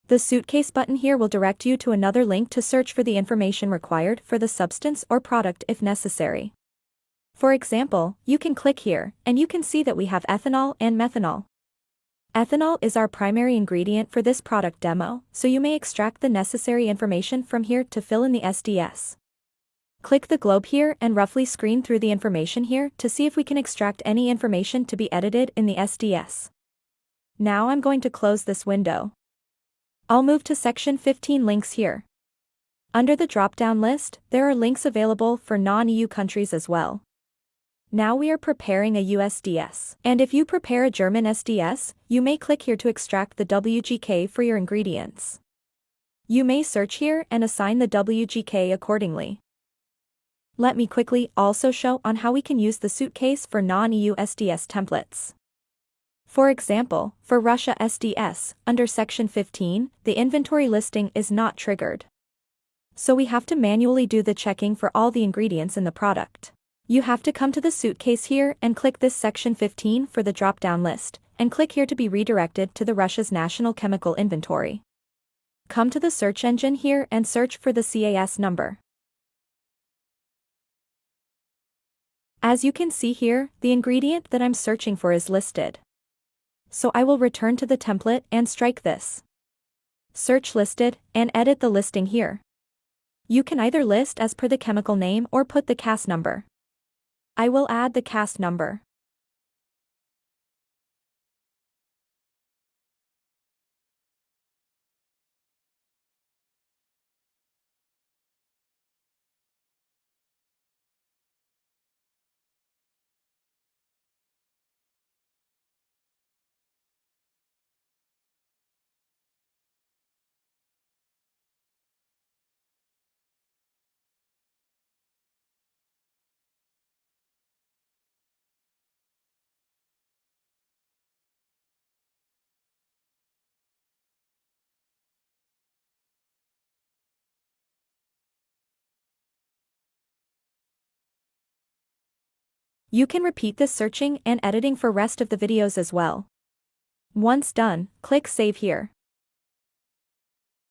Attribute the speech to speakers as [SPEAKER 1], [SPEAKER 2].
[SPEAKER 1] The Suitcase button here will direct you to another link to search for the information required for the substance or product if necessary. For example, you can click here, and you can see that we have ethanol and methanol. Ethanol is our primary ingredient for this product demo, so you may extract the necessary information from here to fill in the SDS. Click the globe here and roughly screen through the information here to see if we can extract any information to be edited in the SDS. Now I'm going to close this window. I'll move to section 15 links here. Under the drop-down list, there are links available for non-EU countries as well. Now we are preparing a USDS, and if you prepare a German SDS, you may click here to extract the WGK for your ingredients. You may search here and assign the WGK accordingly. Let me quickly also show on how we can use the Suitcase for non-EU SDS templates. For example, for Russia SDS, under section 15, the inventory listing is not triggered. So we have to manually do the checking for all the ingredients in the product. You have to come to the Suitcase here and click this section 15 for the drop-down list, and click here to be redirected to the Russia's national chemical inventory. Come to the search engine here and search for the CAS number. As you can see here, the ingredient that I'm searching for is listed. So I will return to the template and strike this. Search listed, and edit the listing here. You can either list as per the chemical name or put the CAS number. I will add the CAS number. You can repeat this searching and editing for rest of the videos as well. Once done, click Save here.